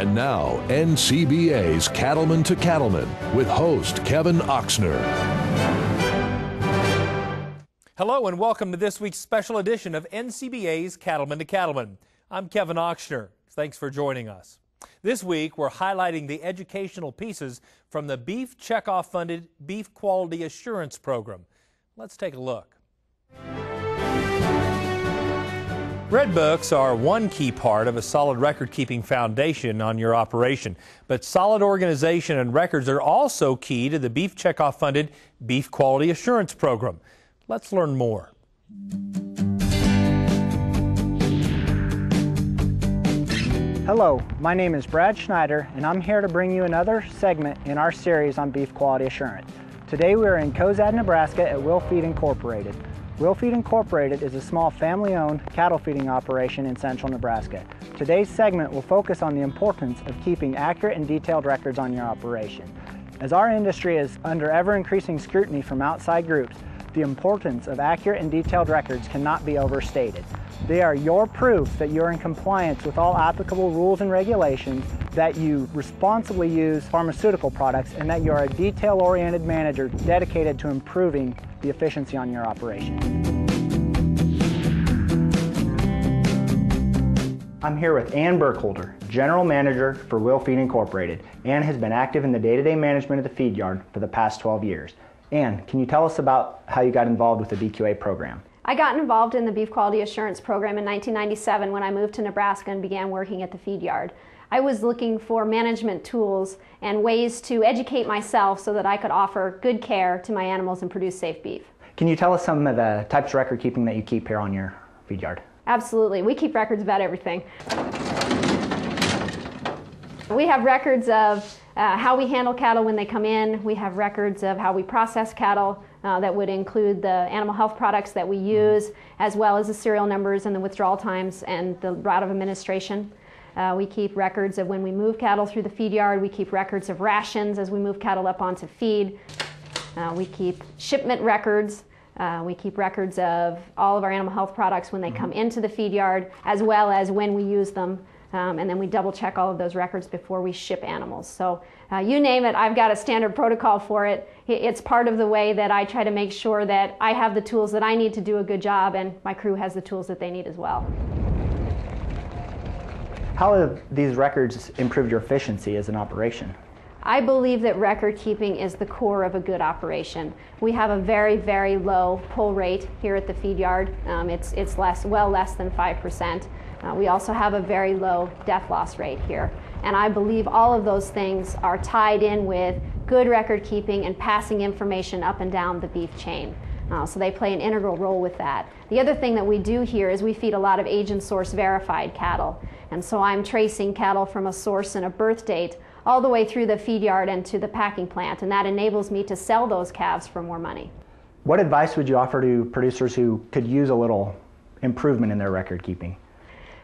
And now, NCBA's Cattleman to Cattleman with host Kevin Oxner. Hello and welcome to this week's special edition of NCBA's Cattleman to Cattleman. I'm Kevin Oxner. Thanks for joining us. This week, we're highlighting the educational pieces from the Beef Checkoff funded Beef Quality Assurance Program. Let's take a look. Red books are one key part of a solid record-keeping foundation on your operation, but solid organization and records are also key to the Beef Checkoff funded Beef Quality Assurance Program. Let's learn more. Hello, my name is Brad Schneider, and I'm here to bring you another segment in our series on beef quality assurance. Today we are in Cozad, Nebraska at Will Feed Incorporated. Will Feed Incorporated is a small family-owned cattle feeding operation in central Nebraska. Today's segment will focus on the importance of keeping accurate and detailed records on your operation. As our industry is under ever-increasing scrutiny from outside groups, the importance of accurate and detailed records cannot be overstated. They are your proof that you're in compliance with all applicable rules and regulations, that you responsibly use pharmaceutical products, and that you're a detail-oriented manager dedicated to improving the efficiency on your operation. I'm here with Ann Burkholder, General Manager for Will Feed Incorporated. Ann has been active in the day-to-day management of the feed yard for the past 12 years. Ann, can you tell us about how you got involved with the BQA program? I got involved in the Beef Quality Assurance Program in 1997 when I moved to Nebraska and began working at the feed yard. I was looking for management tools and ways to educate myself so that I could offer good care to my animals and produce safe beef. Can you tell us some of the types of record keeping that you keep here on your feed yard? Absolutely. We keep records about everything. We have records of how we handle cattle when they come in. We have records of how we process cattle. That would include the animal health products that we use, as well as the serial numbers and the withdrawal times and the route of administration. We keep records of when we move cattle through the feed yard. We keep records of rations as we move cattle up onto feed. We keep shipment records. We keep records of all of our animal health products when they come into the feed yard, as well as when we use them. And then we double check all of those records before we ship animals. So you name it, I've got a standard protocol for it. It's part of the way that I try to make sure that I have the tools that I need to do a good job, and my crew has the tools that they need as well. How have these records improved your efficiency as an operation? I believe that record keeping is the core of a good operation. We have a very, very low pull rate here at the feed yard. It's well less than 5%. We also have a very low death loss rate here. And I believe all of those things are tied in with good record keeping and passing information up and down the beef chain. So they play an integral role with that. The other thing that we do here is we feed a lot of age and source verified cattle. And so I'm tracing cattle from a source and a birth date all the way through the feed yard and to the packing plant, and that enables me to sell those calves for more money. What advice would you offer to producers who could use a little improvement in their record keeping?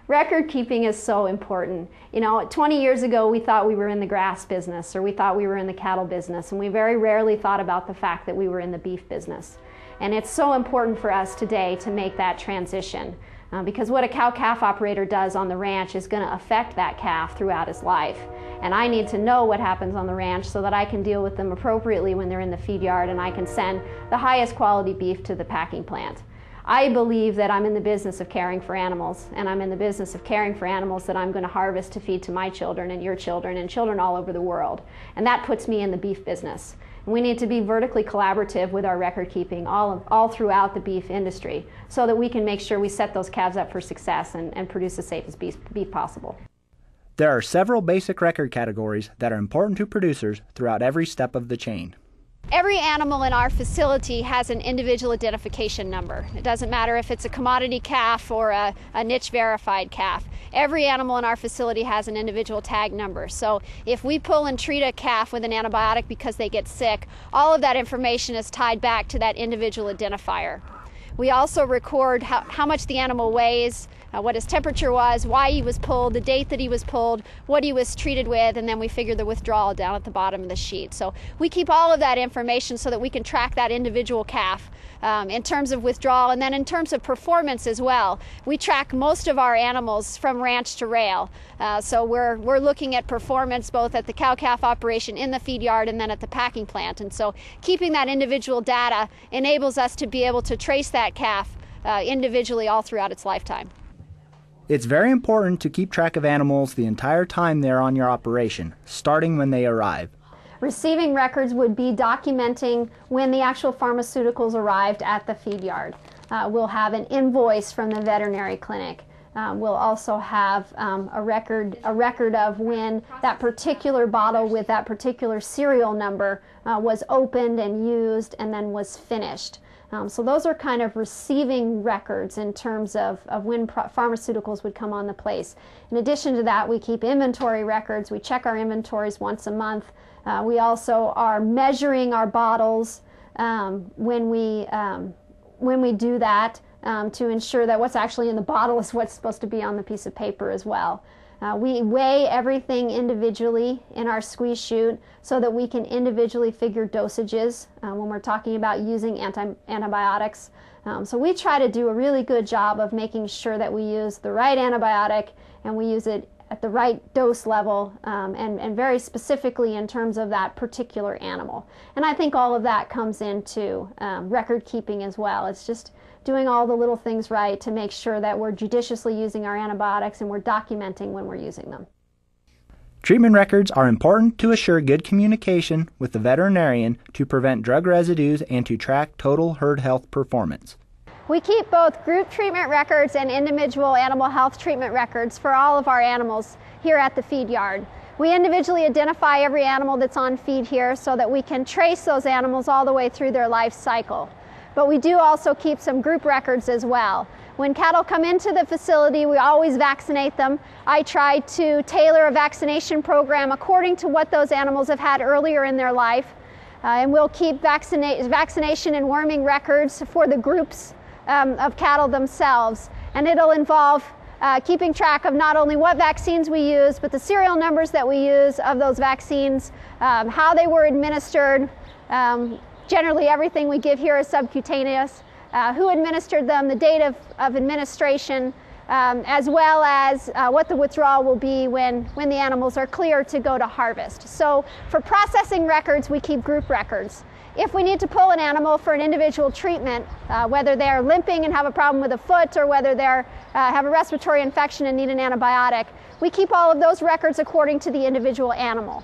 Record keeping is so important. You know, 20 years ago we thought we were in the grass business, or we thought we were in the cattle business, and we very rarely thought about the fact that we were in the beef business. And it's so important for us today to make that transition. Because what a cow-calf operator does on the ranch is going to affect that calf throughout his life. And I need to know what happens on the ranch so that I can deal with them appropriately when they're in the feed yard, and I can send the highest quality beef to the packing plant. I believe that I'm in the business of caring for animals, and I'm in the business of caring for animals that I'm going to harvest to feed to my children and your children and children all over the world. And that puts me in the beef business. And we need to be vertically collaborative with our record keeping all throughout the beef industry so that we can make sure we set those calves up for success and produce the safest beef possible. There are several basic record categories that are important to producers throughout every step of the chain. Every animal in our facility has an individual identification number. It doesn't matter if it's a commodity calf or a niche verified calf. Every animal in our facility has an individual tag number. So if we pull and treat a calf with an antibiotic because they get sick, all of that information is tied back to that individual identifier. We also record how much the animal weighs, what his temperature was, why he was pulled, the date that he was pulled, what he was treated with, and then we figure the withdrawal down at the bottom of the sheet. So we keep all of that information so that we can track that individual calf in terms of withdrawal, and then in terms of performance as well. We track most of our animals from ranch to rail. So we're looking at performance both at the cow-calf operation in the feed yard and then at the packing plant. And so keeping that individual data enables us to be able to trace that calf individually all throughout its lifetime. It's very important to keep track of animals the entire time they're on your operation, starting when they arrive. Receiving records would be documenting when the actual pharmaceuticals arrived at the feed yard. We'll have an invoice from the veterinary clinic. We'll also have a record of when that particular bottle with that particular serial number was opened and used and then was finished. So those are kind of receiving records in terms of when pharmaceuticals would come on the place. In addition to that, we keep inventory records. We check our inventories once a month. We also are measuring our bottles when we do that to ensure that what's actually in the bottle is what's supposed to be on the piece of paper as well. We weigh everything individually in our squeeze chute so that we can individually figure dosages when we're talking about using antibiotics. So we try to do a really good job of making sure that we use the right antibiotic and we use it at the right dose level and very specifically in terms of that particular animal. And I think all of that comes into record keeping as well. It's just doing all the little things right to make sure that we're judiciously using our antibiotics and we're documenting when we're using them. Treatment records are important to assure good communication with the veterinarian to prevent drug residues and to track total herd health performance. We keep both group treatment records and individual animal health treatment records for all of our animals here at the feed yard. We individually identify every animal that's on feed here so that we can trace those animals all the way through their life cycle. But we do also keep some group records as well. When cattle come into the facility, we always vaccinate them. I try to tailor a vaccination program according to what those animals have had earlier in their life. And we'll keep vaccination and worming records for the groups of cattle themselves. And it'll involve keeping track of not only what vaccines we use, but the serial numbers that we use of those vaccines, how they were administered. Generally, everything we give here is subcutaneous. Who administered them, the date of administration, as well as what the withdrawal will be when the animals are clear to go to harvest. So for processing records, we keep group records. If we need to pull an animal for an individual treatment, whether they're limping and have a problem with a foot or whether they have a respiratory infection and need an antibiotic, we keep all of those records according to the individual animal.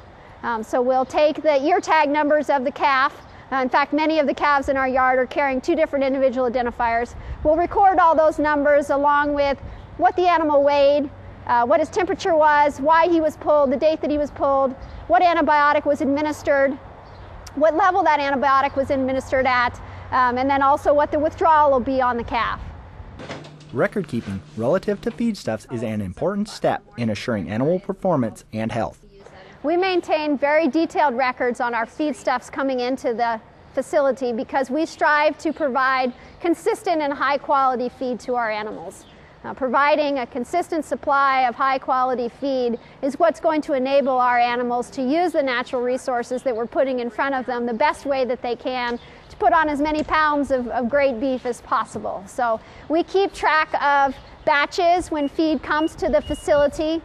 So we'll take the ear tag numbers of the calf. In fact, many of the calves in our yard are carrying 2 different individual identifiers. We'll record all those numbers along with what the animal weighed, what his temperature was, why he was pulled, the date that he was pulled, what antibiotic was administered, what level that antibiotic was administered at, and then also what the withdrawal will be on the calf. Record keeping relative to feedstuffs is an important step in assuring animal performance and health. We maintain very detailed records on our feedstuffs coming into the facility because we strive to provide consistent and high quality feed to our animals. Providing a consistent supply of high quality feed is what's going to enable our animals to use the natural resources that we're putting in front of them the best way that they can to put on as many pounds of great beef as possible. So we keep track of batches when feed comes to the facility.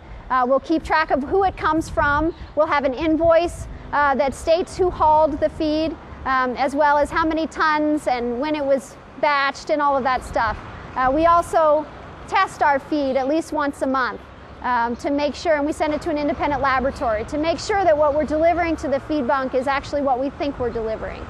We'll keep track of who it comes from. We'll have an invoice that states who hauled the feed, as well as how many tons and when it was batched and all of that stuff. We also test our feed at least once a month to make sure, and we send it to an independent laboratory, to make sure that what we're delivering to the feed bunk is actually what we think we're delivering.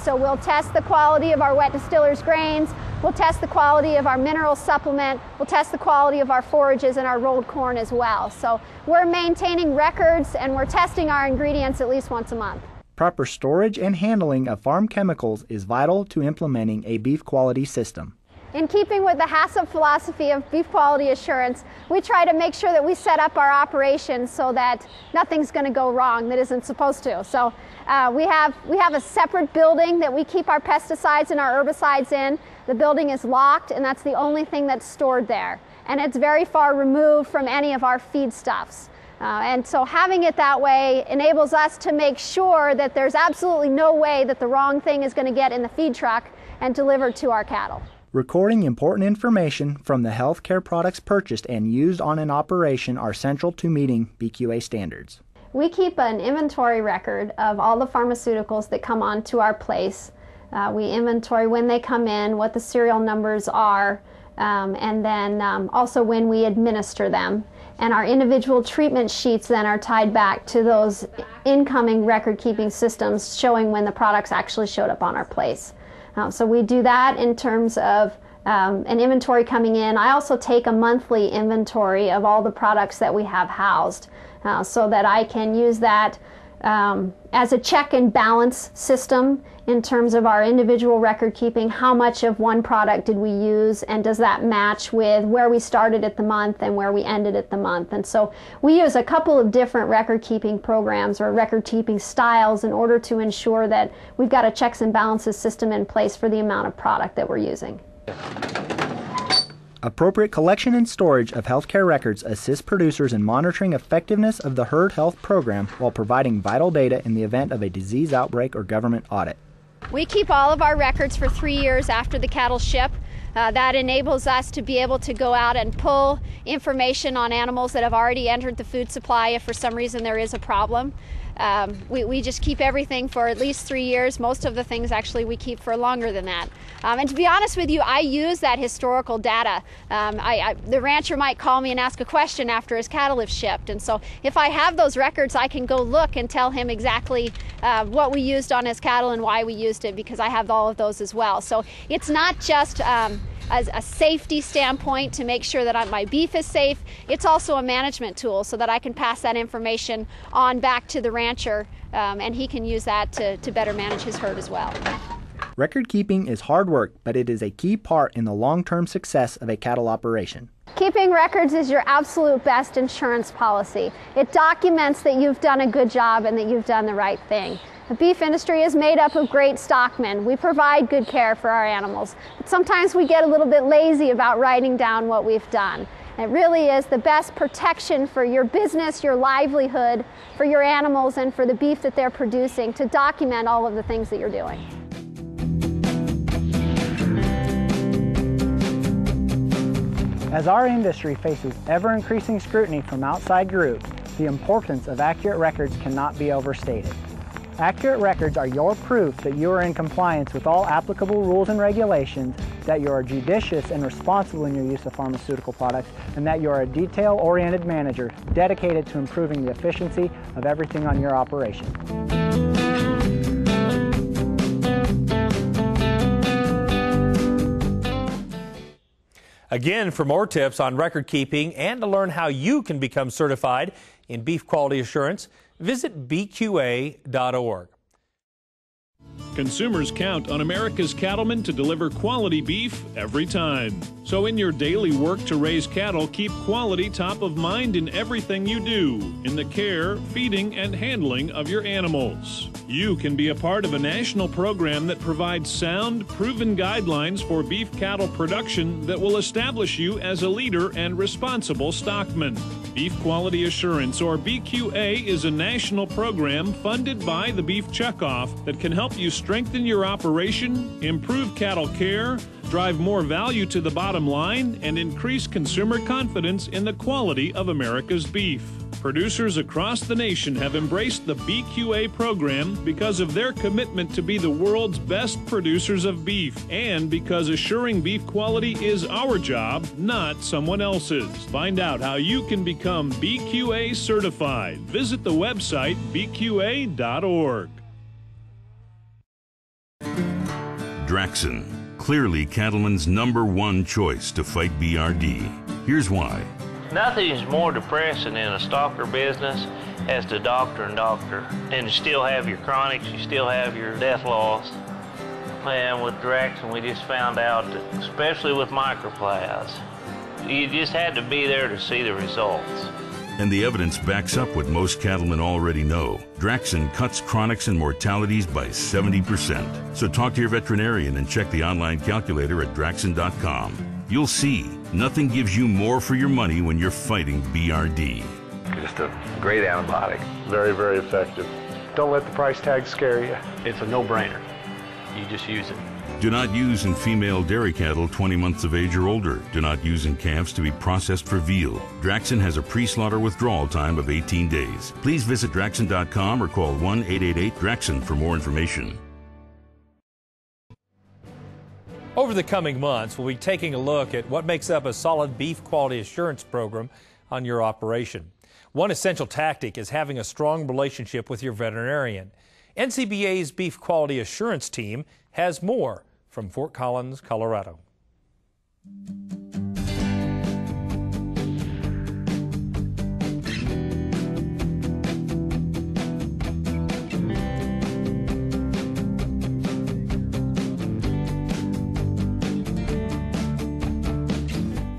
So we'll test the quality of our wet distillers grains, we'll test the quality of our mineral supplement, we'll test the quality of our forages and our rolled corn as well. So we're maintaining records and we're testing our ingredients at least once a month. Proper storage and handling of farm chemicals is vital to implementing a beef quality system. In keeping with the HACCP philosophy of beef quality assurance, we try to make sure that we set up our operations so that nothing's going to go wrong that isn't supposed to. So we have a separate building that we keep our pesticides and our herbicides in. The building is locked, and that's the only thing that's stored there. And it's very far removed from any of our feedstuffs. And so having it that way enables us to make sure that there's absolutely no way that the wrong thing is going to get in the feed truck and delivered to our cattle. Recording important information from the healthcare products purchased and used on an operation are central to meeting BQA standards. We keep an inventory record of all the pharmaceuticals that come onto our place. We inventory when they come in, what the serial numbers are, and then also when we administer them. And our individual treatment sheets then are tied back to those incoming record-keeping systems showing when the products actually showed up on our place. So we do that in terms of an inventory coming in. I also take a monthly inventory of all the products that we have housed so that I can use that as a check and balance system in terms of our individual record keeping. How much of one product did we use, and does that match with where we started at the month and where we ended at the month? And so we use a couple of different record keeping programs or record keeping styles in order to ensure that we've got a checks and balances system in place for the amount of product that we're using. Appropriate collection and storage of healthcare records assists producers in monitoring effectiveness of the herd health program while providing vital data in the event of a disease outbreak or government audit. We keep all of our records for 3 years after the cattle ship. That enables us to be able to go out and pull information on animals that have already entered the food supply if for some reason there is a problem. We just keep everything for at least 3 years. Most of the things actually we keep for longer than that. And to be honest with you, I use that historical data. The rancher might call me and ask a question after his cattle have shipped. And so if I have those records, I can go look and tell him exactly what we used on his cattle and why we used it, because I have all of those as well. So it's not just as a safety standpoint to make sure that my beef is safe. It's also a management tool so that I can pass that information on back to the rancher and he can use that to better manage his herd as well. Record keeping is hard work, but it is a key part in the long-term success of a cattle operation. Keeping records is your absolute best insurance policy. It documents that you've done a good job and that you've done the right thing. The beef industry is made up of great stockmen. We provide good care for our animals, but sometimes we get a little bit lazy about writing down what we've done. And it really is the best protection for your business, your livelihood, for your animals, and for the beef that they're producing to document all of the things that you're doing. As our industry faces ever-increasing scrutiny from outside groups, the importance of accurate records cannot be overstated. Accurate records are your proof that you are in compliance with all applicable rules and regulations, that you are judicious and responsible in your use of pharmaceutical products, and that you are a detail-oriented manager dedicated to improving the efficiency of everything on your operation. Again, for more tips on record keeping and to learn how you can become certified in beef quality assurance, visit bqa.org. Consumers count on America's cattlemen to deliver quality beef every time. So in your daily work to raise cattle, keep quality top of mind in everything you do, in the care, feeding, and handling of your animals. You can be a part of a national program that provides sound, proven guidelines for beef cattle production that will establish you as a leader and responsible stockman. Beef Quality Assurance, or BQA, is a national program funded by the Beef Checkoff that can help you strengthen your operation, improve cattle care, drive more value to the bottom line, and increase consumer confidence in the quality of America's beef. Producers across the nation have embraced the BQA program because of their commitment to be the world's best producers of beef, and because assuring beef quality is our job, not someone else's. Find out how you can become BQA certified. Visit the website bqa.org. Draxxin, clearly cattlemen's #1 choice to fight BRD. Here's why. Nothing is more depressing in a stalker business as to doctor and doctor. And you still have your chronics, you still have your death loss. And with Draxxin, we just found out that, especially with microplastics, you just had to be there to see the results. And the evidence backs up what most cattlemen already know. Draxxin cuts chronics and mortalities by 70%. So talk to your veterinarian and check the online calculator at Draxxin.com. You'll see, nothing gives you more for your money when you're fighting BRD. Just a great antibiotic. Very, very effective. Don't let the price tag scare you. It's a no-brainer. You just use it. Do not use in female dairy cattle 20 months of age or older. Do not use in calves to be processed for veal. Draxxin has a pre-slaughter withdrawal time of 18 days. Please visit Draxxin.com or call 1-888-DRAXXIN for more information. Over the coming months, we'll be taking a look at what makes up a solid beef quality assurance program on your operation. One essential tactic is having a strong relationship with your veterinarian. NCBA's Beef Quality Assurance Team has more from Fort Collins, Colorado.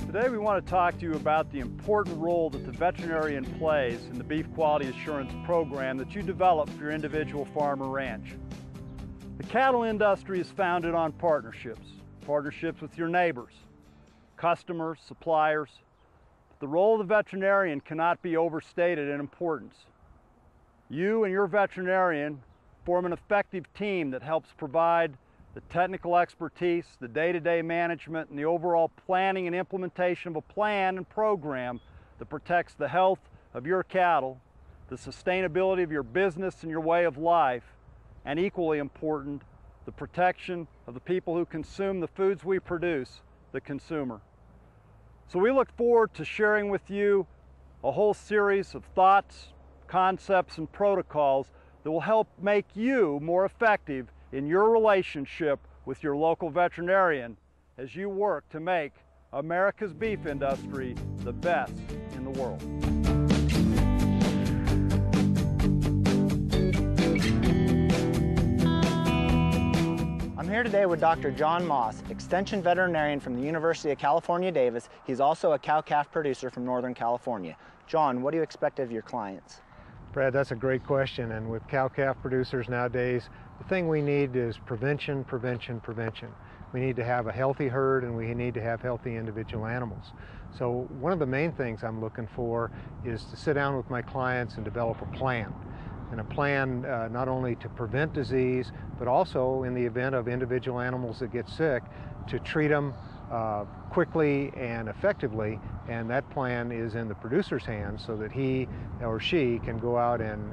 Today we want to talk to you about the important role that the veterinarian plays in the beef quality assurance program that you develop for your individual farm or ranch. The cattle industry is founded on partnerships with your neighbors, customers, suppliers. But the role of the veterinarian cannot be overstated in importance. You and your veterinarian form an effective team that helps provide the technical expertise, the day-to-day management, and the overall planning and implementation of a plan and program that protects the health of your cattle, the sustainability of your business and your way of life, and equally important, the protection of the people who consume the foods we produce, the consumer. So we look forward to sharing with you a whole series of thoughts, concepts, and protocols that will help make you more effective in your relationship with your local veterinarian as you work to make America's beef industry the best in the world. I'm here today with Dr. John Moss, Extension Veterinarian from the University of California, Davis. He's also a cow-calf producer from Northern California. John, what do you expect of your clients? Brad, that's a great question. And with cow-calf producers nowadays, the thing we need is prevention, prevention, prevention. We need to have a healthy herd and we need to have healthy individual animals. So one of the main things I'm looking for is to sit down with my clients and develop a plan. And a plan not only to prevent disease, but also in the event of individual animals that get sick, to treat them quickly and effectively. And that plan is in the producer's hands so that he or she can go out and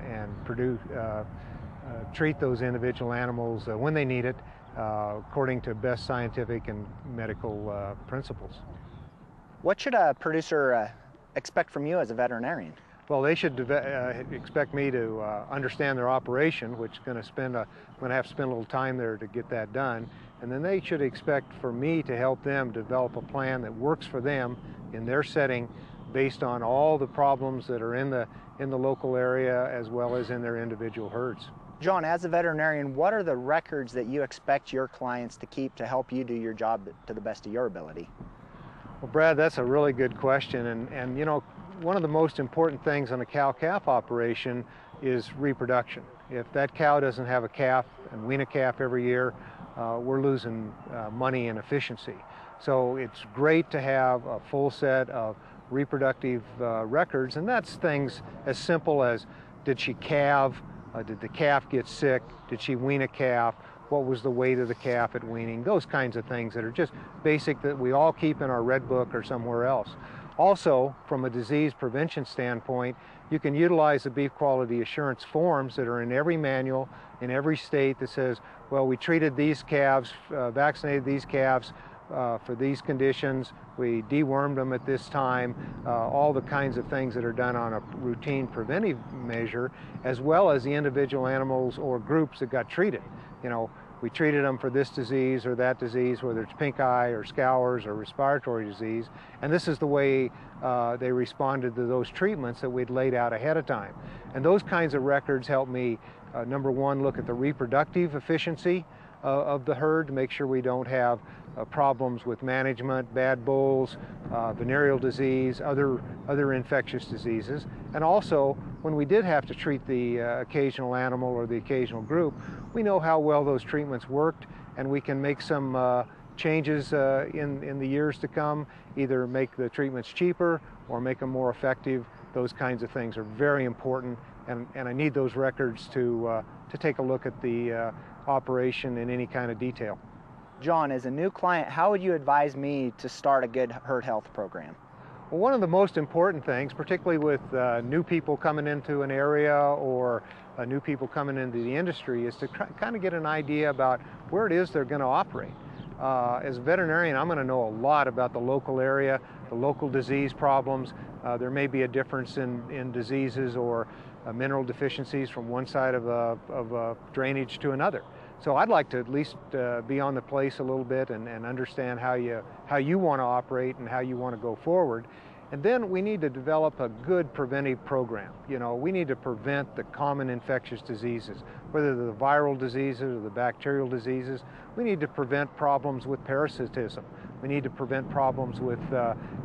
treat those individual animals when they need it, according to best scientific and medical principles. What should a producer expect from you as a veterinarian? Well, they should expect me to understand their operation, which is going to have to spend a little time there to get that done. And then they should expect for me to help them develop a plan that works for them in their setting, based on all the problems that are in the local area as well as in their individual herds. John, as a veterinarian, what are the records that you expect your clients to keep to help you do your job to the best of your ability? Well, Brad, that's a really good question. And you know, one of the most important things on a cow-calf operation is reproduction. If that cow doesn't have a calf and wean a calf every year, we're losing money and efficiency. So it's great to have a full set of reproductive records, and that's things as simple as, did she calve? Did the calf get sick? Did she wean a calf? What was the weight of the calf at weaning? Those kinds of things that are just basic that we all keep in our red book or somewhere else. Also, from a disease prevention standpoint, you can utilize the beef quality assurance forms that are in every manual in every state that says, well, we treated these calves, vaccinated these calves for these conditions, we dewormed them at this time, all the kinds of things that are done on a routine preventive measure, as well as the individual animals or groups that got treated. You know, we treated them for this disease or that disease, whether it's pink eye or scours or respiratory disease, and this is the way they responded to those treatments that we'd laid out ahead of time. And those kinds of records help me, number one, look at the reproductive efficiency of the herd to make sure we don't have problems with management, bad bulls, venereal disease, other infectious diseases. And also, when we did have to treat the occasional animal or the occasional group, we know how well those treatments worked, and we can make some changes in the years to come, either make the treatments cheaper or make them more effective. Those kinds of things are very important, and I need those records to take a look at the operation in any kind of detail. John, as a new client, how would you advise me to start a good herd health program? Well, one of the most important things, particularly with new people coming into an area or new people coming into the industry, is to kind of get an idea about where it is they're going to operate. As a veterinarian, I'm going to know a lot about the local area, the local disease problems. There may be a difference in diseases or mineral deficiencies from one side of drainage to another. So I'd like to at least be on the place a little bit and understand how you want to operate and how you want to go forward. And then we need to develop a good preventive program. You know, we need to prevent the common infectious diseases, whether they're the viral diseases or the bacterial diseases. We need to prevent problems with parasitism. We need to prevent problems with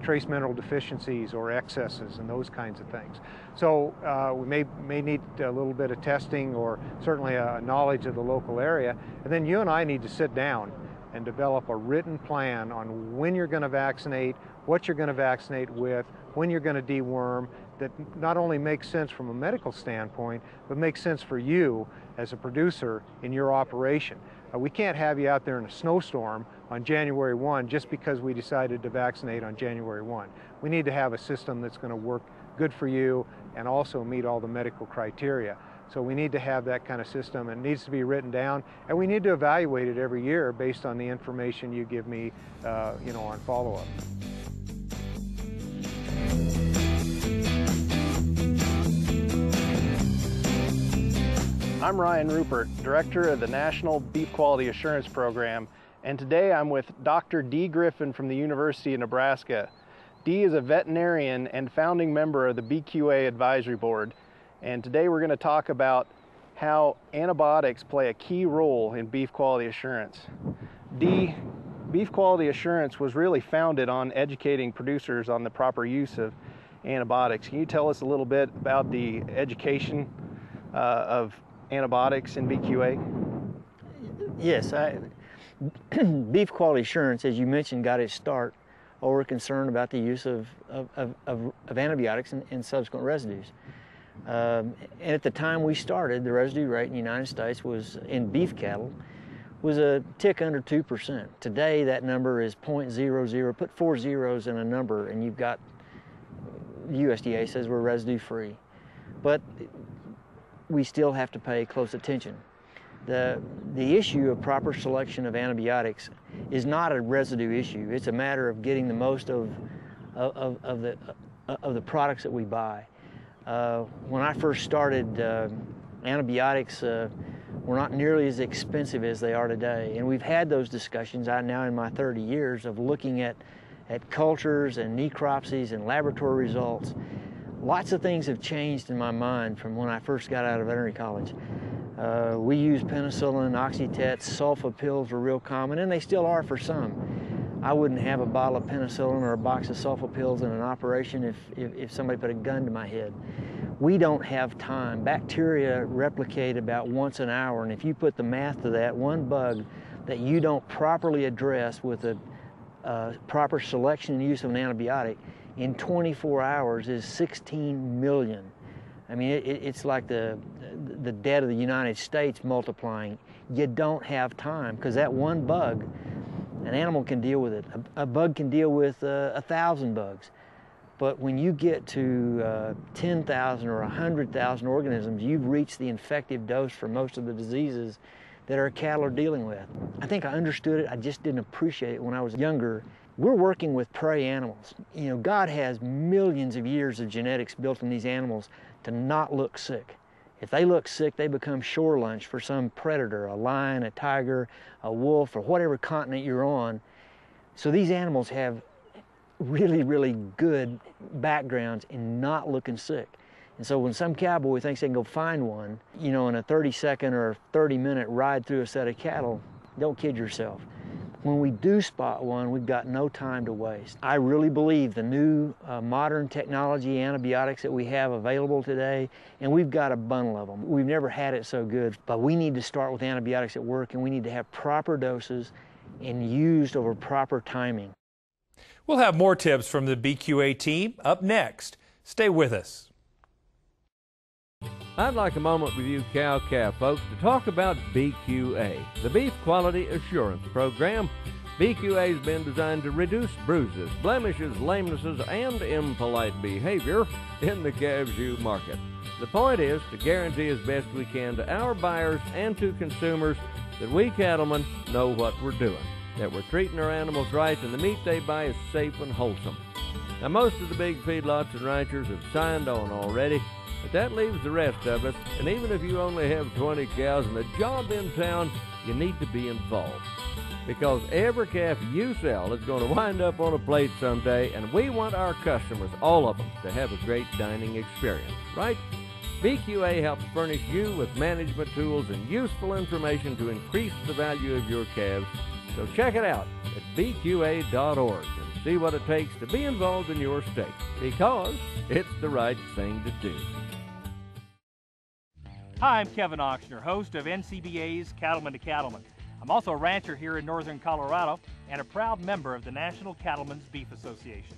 trace mineral deficiencies or excesses and those kinds of things. So we may need a little bit of testing or certainly a knowledge of the local area. And then you and I need to sit down and develop a written plan on when you're going to vaccinate, what you're going to vaccinate with, when you're going to deworm, that not only makes sense from a medical standpoint, but makes sense for you as a producer in your operation. We can't have you out there in a snowstorm on January 1 just because we decided to vaccinate on January 1. We need to have a system that's going to work good for you and also meet all the medical criteria. So we need to have that kind of system. It needs to be written down, and we need to evaluate it every year based on the information you give me, on follow-up. I'm Ryan Rupert, Director of the National Beef Quality Assurance Program, and today I'm with Dr. Dee Griffin from the University of Nebraska. Dee is a veterinarian and founding member of the BQA Advisory Board, and today we're going to talk about how antibiotics play a key role in beef quality assurance. Dee, beef quality assurance was really founded on educating producers on the proper use of antibiotics. Can you tell us a little bit about the education of antibiotics in BQA? Yes, beef quality assurance, as you mentioned, got its start over concern about the use of antibiotics and subsequent residues. And at the time we started, the residue rate in the United States was, in beef cattle, was a tick under 2%. Today that number is 0.00. Put 4 zeros in a number and you've got, USDA says we're residue free. But we still have to pay close attention. The issue of proper selection of antibiotics is not a residue issue. It's a matter of getting the most of the products that we buy. When I first started, antibiotics were not nearly as expensive as they are today. And we've had those discussions now in my 30 years of looking at cultures and necropsies and laboratory results. Lots of things have changed in my mind from when I first got out of veterinary college. We used penicillin, oxytet, sulfa pills were real common, and they still are for some. I wouldn't have a bottle of penicillin or a box of sulfa pills in an operation if somebody put a gun to my head. We don't have time. Bacteria replicate about once an hour, and if you put the math to that, one bug that you don't properly address with a proper selection and use of an antibiotic in 24 hours is 16 million. I mean, it's like the debt of the United States multiplying. You don't have time, because that one bug, an animal can deal with it. A bug can deal with 1,000 bugs. But when you get to 10,000 or 100,000 organisms, you've reached the infective dose for most of the diseases that our cattle are dealing with. I think I understood it, I just didn't appreciate it when I was younger. We're working with prey animals. You know, God has millions of years of genetics built in these animals to not look sick. If they look sick, they become shore lunch for some predator, a lion, a tiger, a wolf, or whatever continent you're on. So these animals have really, really good backgrounds in not looking sick. And so when some cowboy thinks they can go find one, you know, in a 30-second or 30-minute ride through a set of cattle, Don't kid yourself. When we do spot one, we've got no time to waste. I really believe the new modern technology antibiotics that we have available today, and we've got a bundle of them. We've never had it so good, but we need to start with antibiotics at work, and we need to have proper doses and used over proper timing. We'll have more tips from the BQA team up next. Stay with us. I'd like a moment with you cow-calf folks to talk about BQA, the Beef Quality Assurance Program. BQA has been designed to reduce bruises, blemishes, lamenesses, and impolite behavior in the calf shoe market. The point is to guarantee as best we can to our buyers and to consumers that we cattlemen know what we're doing, that we're treating our animals right, and the meat they buy is safe and wholesome. Now, most of the big feedlots and ranchers have signed on already, but that leaves the rest of us, and even if you only have 20 cows and a job in town, you need to be involved. Because every calf you sell is going to wind up on a plate someday, and we want our customers, all of them, to have a great dining experience, right? BQA helps furnish you with management tools and useful information to increase the value of your calves. So check it out at bqa.org and see what it takes to be involved in your state, because it's the right thing to do. Hi, I'm Kevin Ochsner, host of NCBA's Cattleman to Cattleman. I'm also a rancher here in northern Colorado and a proud member of the National Cattlemen's Beef Association.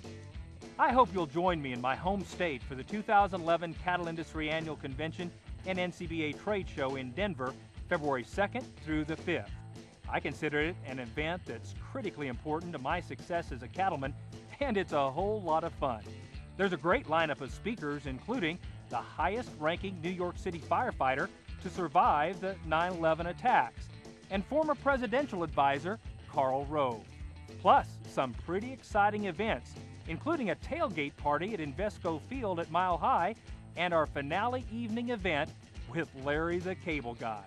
I hope you'll join me in my home state for the 2011 Cattle Industry Annual Convention and NCBA Trade Show in Denver, February 2nd through the 5th. I consider it an event that's critically important to my success as a cattleman, and it's a whole lot of fun. There's a great lineup of speakers, including the highest-ranking New York City firefighter to survive the 9/11 attacks, and former presidential advisor Karl Rove. Plus, some pretty exciting events, including a tailgate party at Invesco Field at Mile High and our finale evening event with Larry the Cable Guy.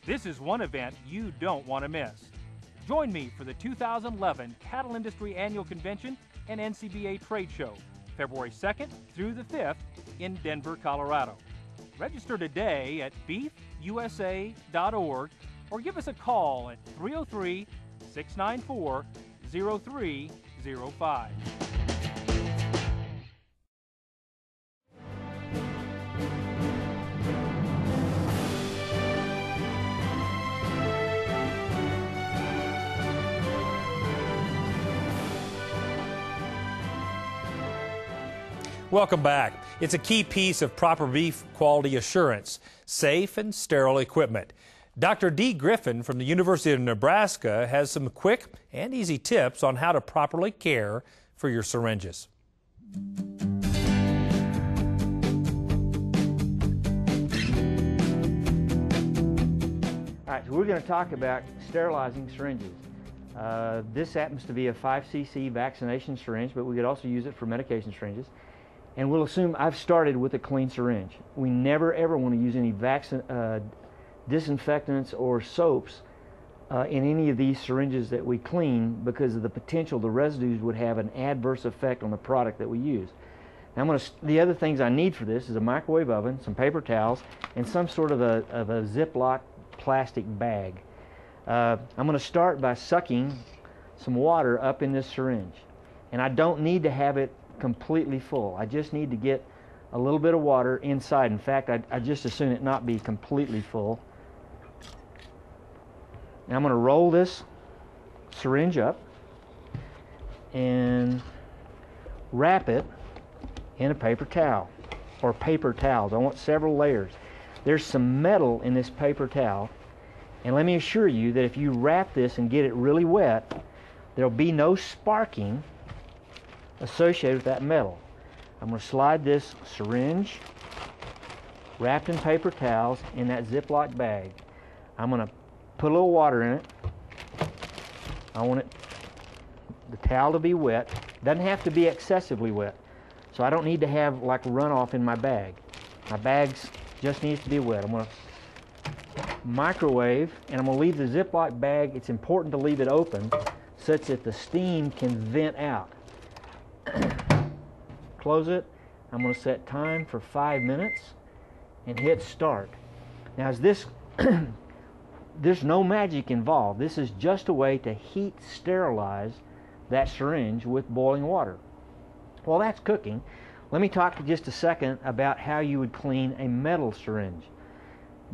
This is one event you don't want to miss. Join me for the 2011 Cattle Industry Annual Convention and NCBA Trade Show, February 2nd through the 5th in Denver, Colorado. Register today at beefusa.org or give us a call at 303-694-0305. Welcome back. It's a key piece of proper beef quality assurance, safe and sterile equipment. Dr. Dee Griffin from the University of Nebraska has some quick and easy tips on how to properly care for your syringes. All right, so we're going to talk about sterilizing syringes. This happens to be a 5cc vaccination syringe, but we could also use it for medication syringes. And we'll assume I've started with a clean syringe. We never ever want to use any disinfectants or soaps in any of these syringes that we clean, because of the potential the residues would have an adverse effect on the product that we use. Now the other things I need for this is a microwave oven, some paper towels, and some sort of a Ziploc plastic bag. I'm going to start by sucking some water up in this syringe. And I don't need to have it completely full. I just need to get a little bit of water inside. In fact, I just as soon it not be completely full. Now I'm going to roll this syringe up and wrap it in a paper towel or paper towels. I want several layers. There's some metal in this paper towel, and let me assure you that if you wrap this and get it really wet, there'll be no sparking associated with that metal. I'm going to slide this syringe wrapped in paper towels in that Ziploc bag. I'm going to put a little water in it. I want the towel to be wet. It doesn't have to be excessively wet, so I don't need to have like runoff in my bag. My bag just needs to be wet. I'm going to microwave, and I'm going to leave the Ziploc bag. It's important to leave it open such that the steam can vent out. Close it. I'm going to set time for 5 minutes and hit start. Now as this there's no magic involved. This is just a way to heat sterilize that syringe with boiling water. Well, that's cooking. Let me talk for just a second about how you would clean a metal syringe.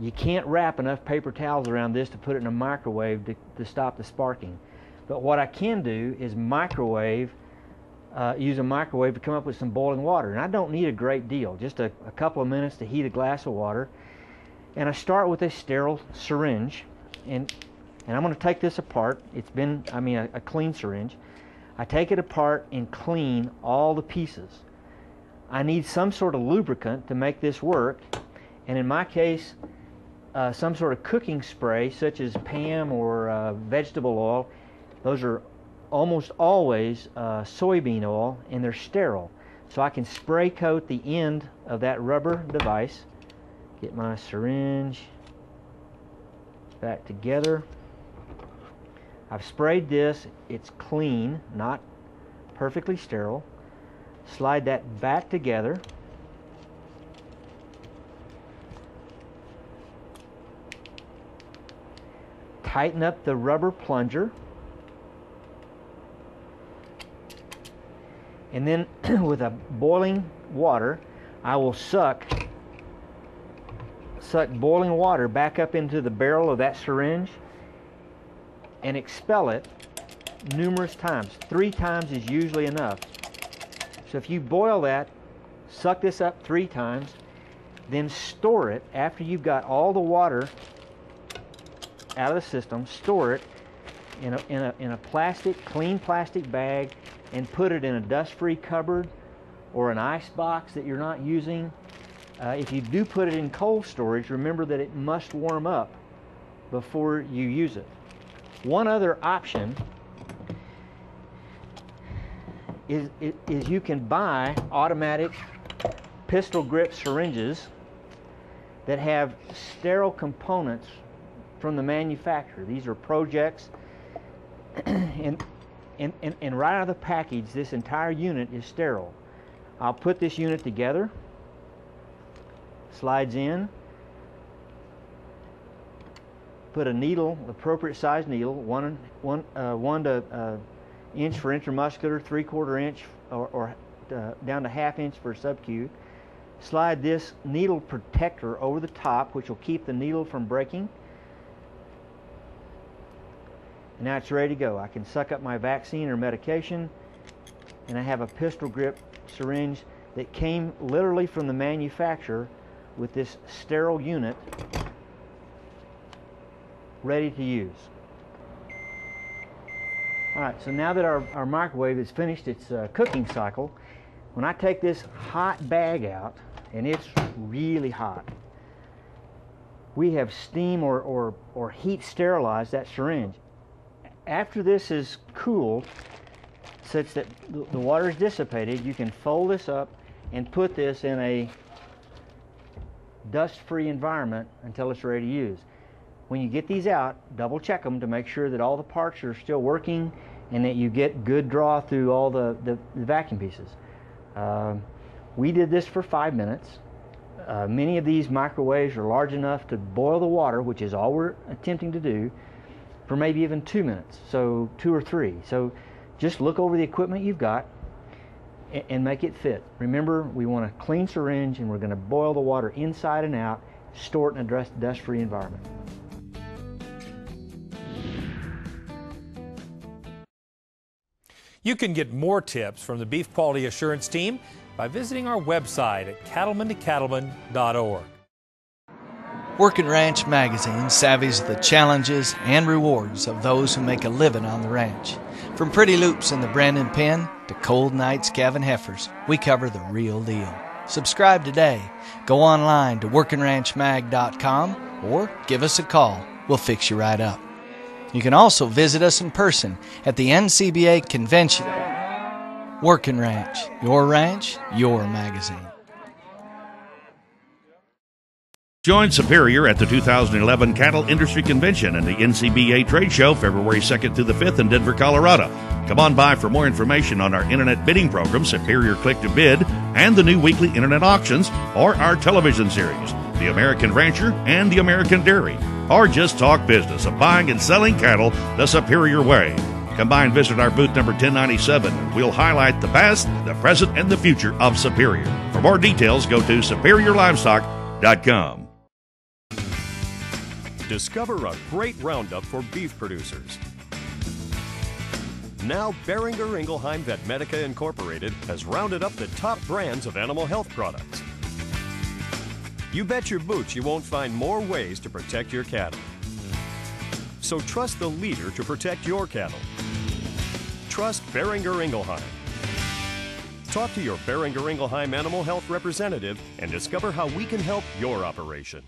You can't wrap enough paper towels around this to put it in a microwave to stop the sparking. But what I can do is use a microwave to come up with some boiling water. And I don't need a great deal, just a couple of minutes to heat a glass of water. And I start with a sterile syringe, and I'm going to take this apart. It's been, a clean syringe. I take it apart and clean all the pieces. I need some sort of lubricant to make this work, and in my case, some sort of cooking spray such as Pam or vegetable oil. Those are almost always soybean oil, and they're sterile. So I can spray coat the end of that rubber device, get my syringe back together. I've sprayed this, it's clean, not perfectly sterile. Slide that back together. Tighten up the rubber plunger. And then with a boiling water, I will suck boiling water back up into the barrel of that syringe and expel it numerous times. 3 times is usually enough. So if you boil that, suck this up 3 times, then store it after you've got all the water out of the system. Store it in a clean plastic bag, and put it in a dust-free cupboard or an ice box that you're not using. If you do put it in cold storage, remember that it must warm up before you use it. One other option is you can buy automatic pistol grip syringes that have sterile components from the manufacturer. These are projects, and right out of the package, this entire unit is sterile. I'll put this unit together, slides in, put a needle, appropriate size needle, one inch for intramuscular, 3/4 inch or down to 1/2 inch for sub-Q. Slide this needle protector over the top, which will keep the needle from breaking. And now it's ready to go. I can suck up my vaccine or medication, and I have a pistol grip syringe that came literally from the manufacturer with this sterile unit ready to use. Alright, so now that our microwave has finished its cooking cycle, when I take this hot bag out, and it's really hot, we have steam or heat sterilized that syringe. After this is cooled, such that the water is dissipated, you can fold this up and put this in a dust-free environment until it's ready to use. When you get these out, double check them to make sure that all the parts are still working and that you get good draw through all the vacuum pieces. We did this for 5 minutes. Many of these microwaves are large enough to boil the water, which is all we're attempting to do, for maybe even 2 minutes, so 2 or 3. So just look over the equipment you've got and make it fit. Remember, we want a clean syringe, and we're going to boil the water inside and out, store it in a dust-free environment. You can get more tips from the Beef Quality Assurance team by visiting our website at cattlemantocattleman.org. Working Ranch magazine savvies the challenges and rewards of those who make a living on the ranch. From pretty loops in the Brandon pen to cold nights calving heifers, we cover the real deal. Subscribe today. Go online to workingranchmag.com or give us a call. We'll fix you right up. You can also visit us in person at the NCBA convention. Working Ranch, your magazine. Join Superior at the 2011 Cattle Industry Convention and the NCBA Trade Show February 2nd through the 5th in Denver, Colorado. Come on by for more information on our internet bidding program, Superior Click to Bid, and the new weekly internet auctions, or our television series, The American Rancher and The American Dairy. or just talk business of buying and selling cattle the superior way. Come by and visit our booth number 1097. We'll highlight the past, the present, and the future of Superior. For more details, go to superiorlivestock.com. Discover a great roundup for beef producers. Now, Beringer Ingelheim Vetmedica Incorporated has rounded up the top brands of animal health products. You bet your boots you won't find more ways to protect your cattle. So trust the leader to protect your cattle. Trust Beringer Ingelheim. Talk to your Beringer Ingelheim animal health representative and discover how we can help your operation.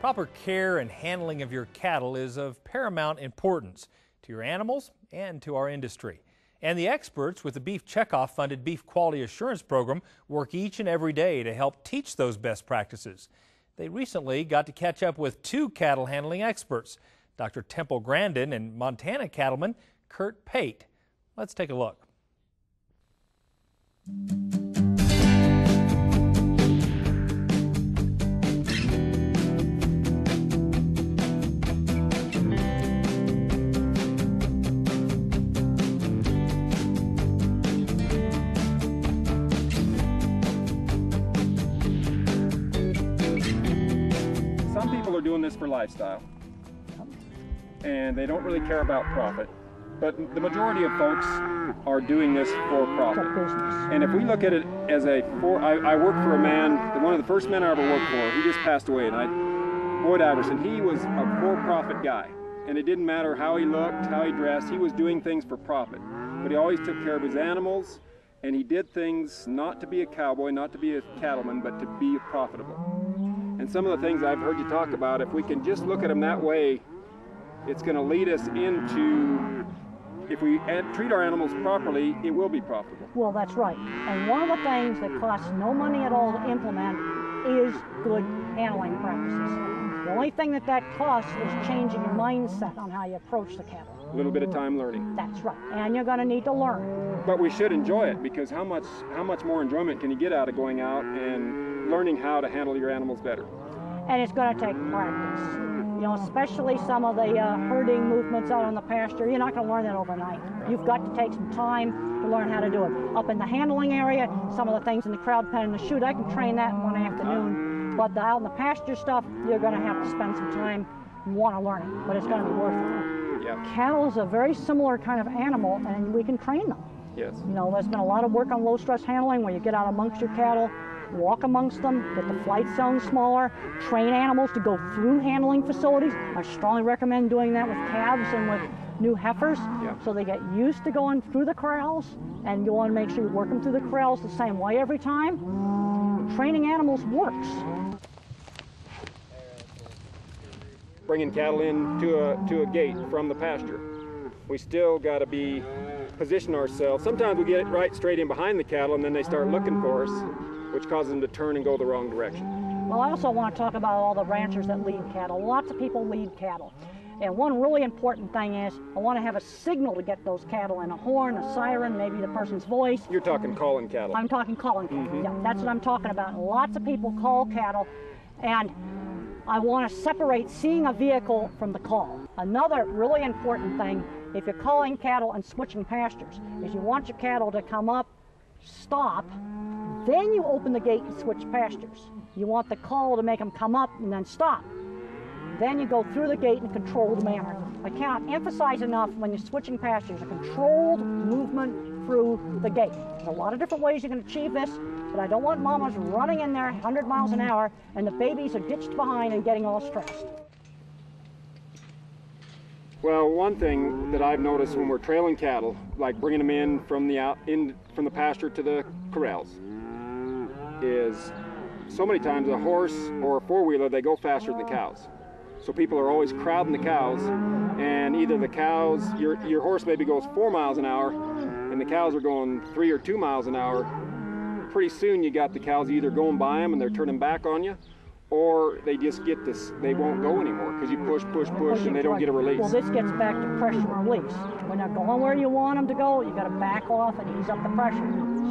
Proper care and handling of your cattle is of paramount importance to your animals and to our industry. And the experts with the Beef Checkoff funded Beef Quality Assurance Program work each and every day to help teach those best practices. They recently got to catch up with two cattle handling experts, Dr. Temple Grandin and Montana cattleman Kurt Pate. Let's take a look. Some people are doing this for lifestyle, and they don't really care about profit. But the majority of folks are doing this for profit. And if we look at it as I worked for a man, one of the first men I ever worked for, he just passed away, Boyd Iverson, he was a for-profit guy. And it didn't matter how he looked, how he dressed, he was doing things for profit. But he always took care of his animals, and he did things not to be a cowboy, not to be a cattleman, but to be profitable. And some of the things I've heard you talk about, if we can just look at them that way, it's going to lead us into, if we treat our animals properly, it will be profitable. Well, that's right. And one of the things that costs no money at all to implement is good handling practices. The only thing that costs is changing your mindset on how you approach the cattle. A little bit of time learning. That's right. And you're going to need to learn. But we should enjoy it, because how much more enjoyment can you get out of going out and learning how to handle your animals better? And it's going to take practice. You know, especially some of the herding movements out on the pasture, you're not going to learn that overnight. You've got to take some time to learn how to do it. Up in the handling area, some of the things in the crowd pen and the chute, I can train that in one afternoon. But out in the pasture stuff, you're going to have to spend some time and want to learn it, but it's going to be worth it. Yep. Cattle is a very similar kind of animal, and we can train them. Yes. You know, there's been a lot of work on low stress handling where you get out amongst your cattle, walk amongst them, get the flight zones smaller, train animals to go through handling facilities. I strongly recommend doing that with calves and with new heifers, so they get used to going through the corrals, and you want to make sure you work them through the corrals the same way every time. Training animals works. Bringing cattle in to a gate from the pasture, we still got to position ourselves. Sometimes we get it right straight in behind the cattle, and then they start looking for us, which causes them to turn and go the wrong direction. Well, I also want to talk about all the ranchers that lead cattle. Lots of people lead cattle. And one really important thing is I want to have a signal to get those cattle in, a horn, a siren, maybe the person's voice. You're talking calling cattle. I'm talking calling cattle. Yeah, that's what I'm talking about. Lots of people call cattle, and I want to separate seeing a vehicle from the call. Another really important thing, if you're calling cattle and switching pastures, is you want your cattle to come up, stop, then you open the gate and switch pastures. You want the call to make them come up and then stop. Then you go through the gate in a controlled manner. I cannot emphasize enough when you're switching pastures, a controlled movement through the gate. There's a lot of different ways you can achieve this, but I don't want mamas running in there 100 miles an hour and the babies are ditched behind and getting all stressed. Well, one thing that I've noticed when we're trailing cattle, like bringing them in from the pasture to the corrals, is so many times a horse or a four-wheeler, they go faster than the cows. So people are always crowding the cows, and either the cows, your horse maybe goes 4 miles an hour, and the cows are going 3 or 2 miles an hour. Pretty soon you got the cows either going by them and they're turning back on you, or they just get this, they won't go anymore because you push, and they don't get a release. Well, this gets back to pressure release. When they're going where you want them to go, you got to back off and ease up the pressure.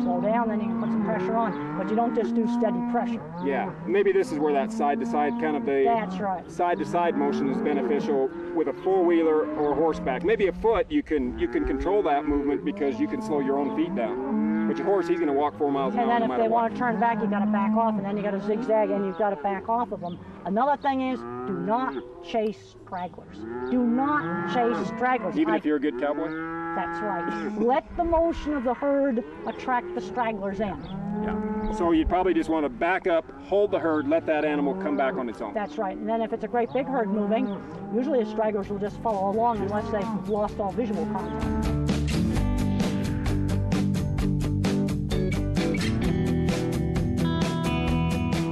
Slow down, then you can put some pressure on, but you don't just do steady pressure. Yeah, maybe this is where that side-to-side kind of That's right. Side-to-side motion is beneficial with a four-wheeler or horseback. Maybe a foot, you can control that movement because you can slow your own feet down. But your horse, he's going to walk 4 miles an hour. And then no if they matter want to turn back, you got to back off, and then you got to zigzag, and you've got to back off of them. Another thing is, do not chase stragglers. Do not chase stragglers. Even if you're a good cowboy? That's right. Let the motion of the herd attract the stragglers in. Yeah. So you'd probably just want to back up, hold the herd, let that animal come back on its own. That's right. And then if it's a great big herd moving, usually the stragglers will just follow along unless they've lost all visual contact.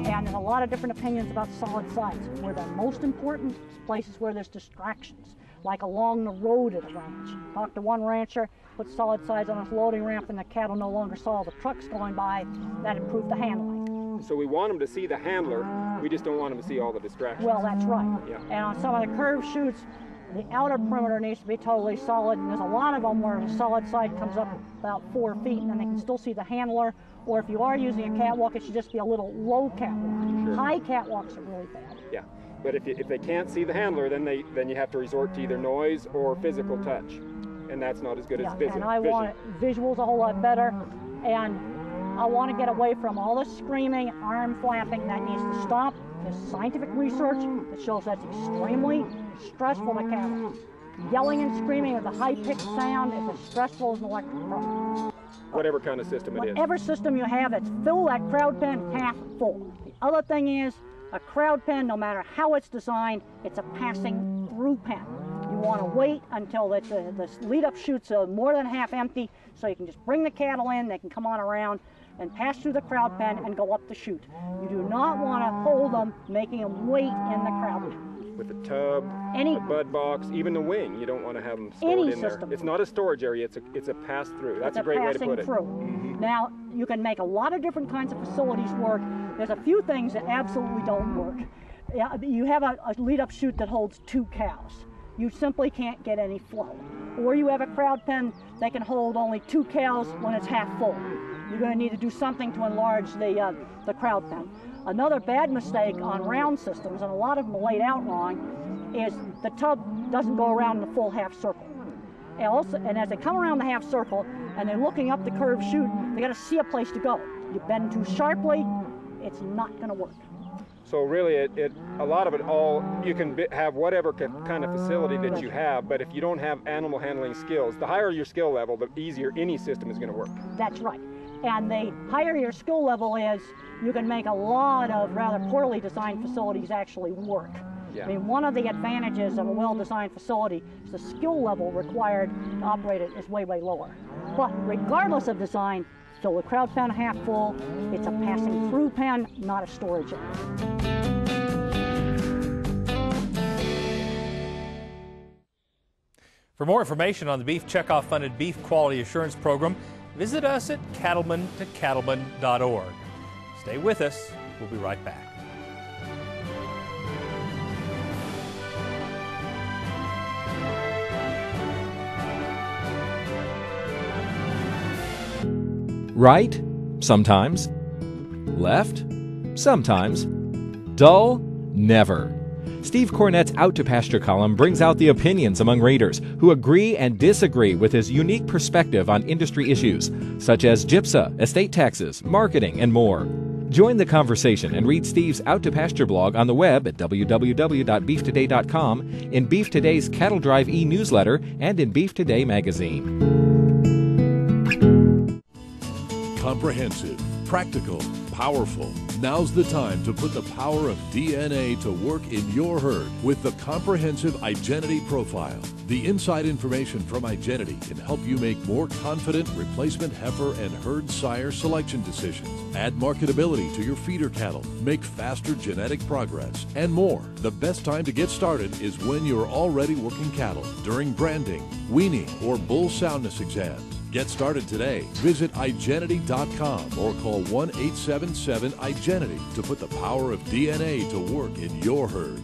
And there's a lot of different opinions about solid sides. Where the most important places where there's distractions, like along the road at a ranch. Talked to one rancher, put solid sides on his loading ramp, and the cattle no longer saw the trucks going by. That improved the handling. So we want them to see the handler, we just don't want them to see all the distractions. Well, that's right. Yeah. And on some of the curved chutes, the outer perimeter needs to be totally solid, and there's a lot of them where the solid side comes up about 4 feet, and then they can still see the handler. Or if you are using a catwalk, it should just be a little low catwalk. Sure. High catwalks are really bad. Yeah. But if they can't see the handler, then you have to resort to either noise or physical touch, and that's not as good as vision. And I want visuals a whole lot better, and I want to get away from all the screaming, arm flapping. That needs to stop. There's scientific research that shows that's extremely stressful to cattle. Yelling and screaming with a high-pitched sound is as stressful as an electric problem. Whatever kind of system it is. Whatever system you have, that's fill that crowd pen half full. The other thing is, a crowd pen, no matter how it's designed, it's a passing through pen. You want to wait until the lead-up chutes are more than half empty, so you can just bring the cattle in, they can come on around and pass through the crowd pen and go up the chute. You do not want to hold them, making them wait in the crowd pen. With the tub, the bud box, even the wing, you don't want to have them stored in there. It's not a storage area, it's a pass-through. That's a great way to put it. Now, you can make a lot of different kinds of facilities work. There's a few things that absolutely don't work. You have a lead-up chute that holds 2 cows. You simply can't get any flow. Or you have a crowd pen that can hold only 2 cows when it's half full. You're going to need to do something to enlarge the crowd pen. Another bad mistake on round systems, and a lot of them are laid out wrong, is the tub doesn't go around in the full half circle. And as they come around the half circle and they're looking up the curved chute, they got to see a place to go. You bend too sharply, it's not going to work. So really, a lot of it you can have whatever kind of facility that you have, but if you don't have animal handling skills, the higher your skill level, the easier any system is going to work. That's right. And the higher your skill level is, you can make a lot of rather poorly designed facilities actually work. Yeah. I mean, one of the advantages of a well-designed facility is the skill level required to operate it is way, way lower. But regardless of design, fill the crowd pen half full. It's a passing through pen, not a storage area. For more information on the Beef Checkoff funded Beef Quality Assurance Program, visit us at cattlemantocattleman.org. Stay with us. We'll be right back. Right? Sometimes. Left? Sometimes. Dull? Never. Steve Cornett's Out to Pasture column brings out the opinions among readers who agree and disagree with his unique perspective on industry issues, such as GIPSA, estate taxes, marketing, and more. Join the conversation and read Steve's Out to Pasture blog on the web at www.beeftoday.com, in Beef Today's Cattle Drive e-newsletter, and in Beef Today magazine. Comprehensive, practical, powerful. Now's the time to put the power of DNA to work in your herd with the comprehensive Identity Profile. The inside information from Identity can help you make more confident replacement heifer and herd sire selection decisions, add marketability to your feeder cattle, make faster genetic progress, and more. The best time to get started is when you're already working cattle, during branding, weaning, or bull soundness exams. Get started today. Visit Identity.com or call 1-877-IGENITY to put the power of DNA to work in your herd.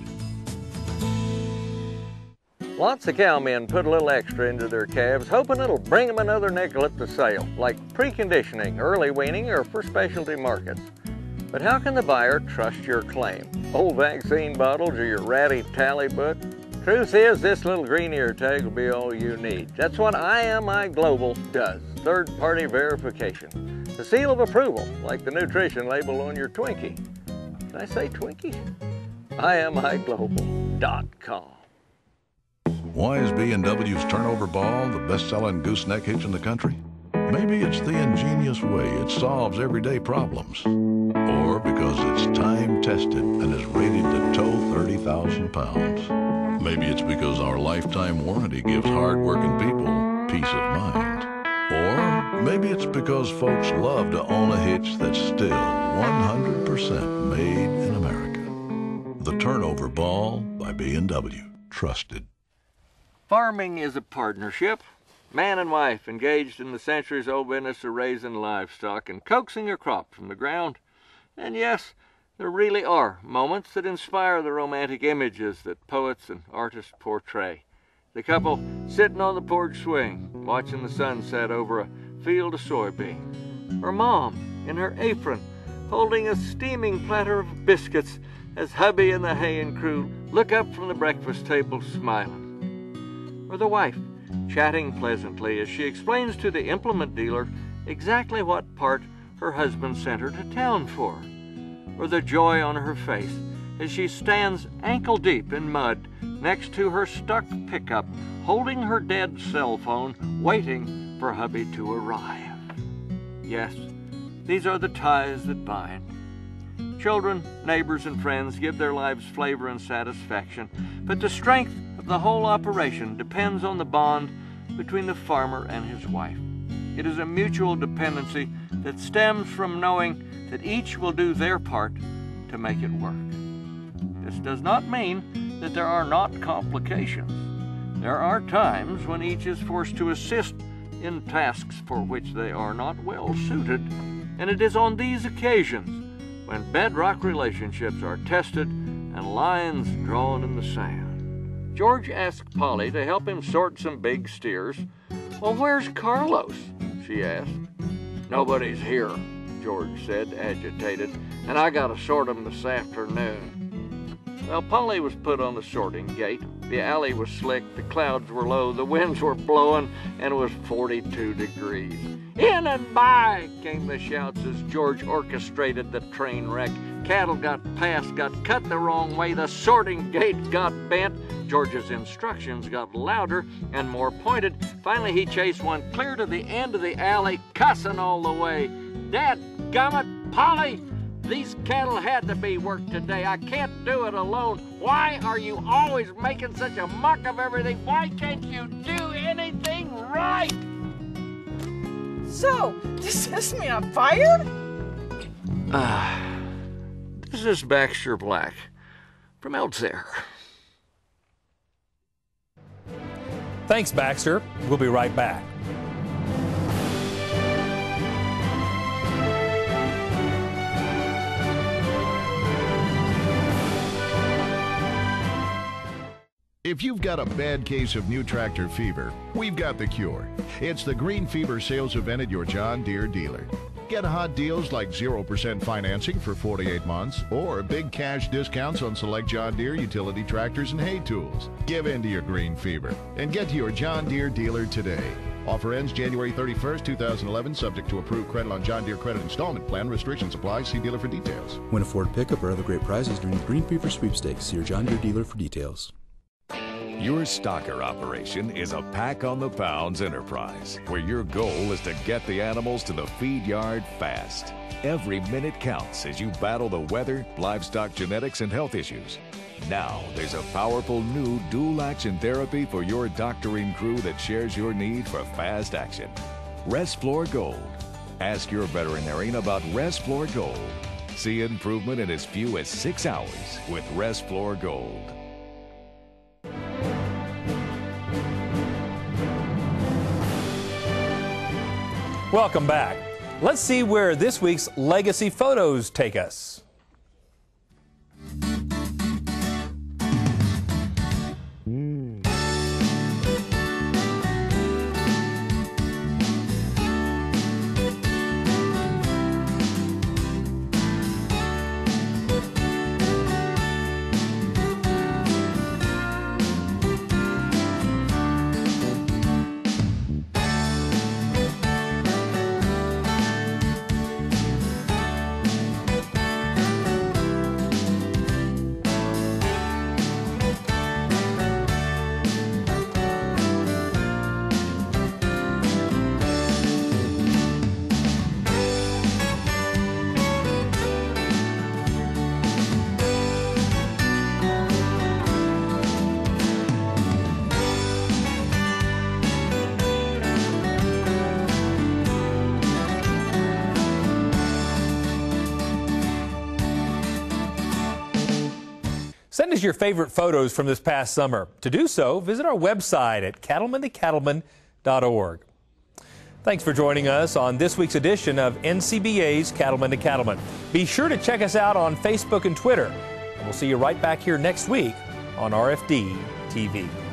Lots of cowmen put a little extra into their calves, hoping it'll bring them another nickel at the sale, like preconditioning, early weaning, or for specialty markets. But how can the buyer trust your claim? Old vaccine bottles or your ratty tally book? Truth is, this little green ear tag will be all you need. That's what IMI Global does, third-party verification. The seal of approval, like the nutrition label on your Twinkie. Did I say Twinkie? IMIGlobal.com. Why is B&W's turnover ball the best-selling gooseneck hitch in the country? Maybe it's the ingenious way it solves everyday problems. Or because it's time-tested and is rated to tow 30,000 pounds. Maybe it's because our lifetime warranty gives hard-working people peace of mind. Or maybe it's because folks love to own a hitch that's still 100% made in America. The Turnover Ball by B&W. Trusted. Farming is a partnership. Man and wife engaged in the centuries-old business of raising livestock and coaxing a crop from the ground. And yes, there really are moments that inspire the romantic images that poets and artists portray. The couple sitting on the porch swing, watching the sunset over a field of soybean. Or mom in her apron, holding a steaming platter of biscuits as hubby and the haying crew look up from the breakfast table smiling. Or the wife, chatting pleasantly as she explains to the implement dealer exactly what part her husband sent her to town for. Or the joy on her face as she stands ankle-deep in mud next to her stuck pickup, holding her dead cell phone, waiting for hubby to arrive. Yes, these are the ties that bind. Children, neighbors, and friends give their lives flavor and satisfaction, but the strength of the whole operation depends on the bond between the farmer and his wife. It is a mutual dependency that stems from knowing that each will do their part to make it work. This does not mean that there are not complications. There are times when each is forced to assist in tasks for which they are not well suited, and it is on these occasions when bedrock relationships are tested and lines drawn in the sand. George asked Polly to help him sort some big steers. "Well, where's Carlos?" she asked. "Nobody's here," George said, agitated, "and I gotta sort them this afternoon." Well, Polly was put on the sorting gate. The alley was slick, the clouds were low, the winds were blowing, and it was 42 degrees. "In and by!" came the shouts as George orchestrated the train wreck. Cattle got passed, got cut the wrong way, the sorting gate got bent. George's instructions got louder and more pointed. Finally, he chased one clear to the end of the alley, cussing all the way. "Dadgummit, Polly! These cattle had to be worked today. I can't do it alone. Why are you always making such a muck of everything? Why can't you do anything right?" So, does this mean I'm fired? This is Baxter Black from Eltsair. Thanks, Baxter. We'll be right back. If you've got a bad case of new tractor fever, we've got the cure. It's the Green Fever sales event at your John Deere dealer. Get hot deals like 0% financing for 48 months or big cash discounts on select John Deere utility tractors and hay tools. Give in to your green fever and get to your John Deere dealer today. Offer ends January 31st, 2011, subject to approved credit on John Deere credit installment plan. Restrictions apply. See dealer for details. Win a Ford pickup or other great prizes during the Green Fever sweepstakes. See your John Deere dealer for details. Your stocker operation is a pack-on-the-pounds enterprise where your goal is to get the animals to the feed yard fast. Every minute counts as you battle the weather, livestock genetics, and health issues. Now there's a powerful new dual-action therapy for your doctoring crew that shares your need for fast action. Resflor Gold. Ask your veterinarian about Resflor Gold. See improvement in as few as 6 hours with Resflor Gold. Welcome back. Let's see where this week's legacy photos take us. Send us your favorite photos from this past summer. To do so, visit our website at cattlemantocattleman.org. Thanks for joining us on this week's edition of NCBA's Cattleman to Cattleman. Be sure to check us out on Facebook and Twitter. And we'll see you right back here next week on RFD TV.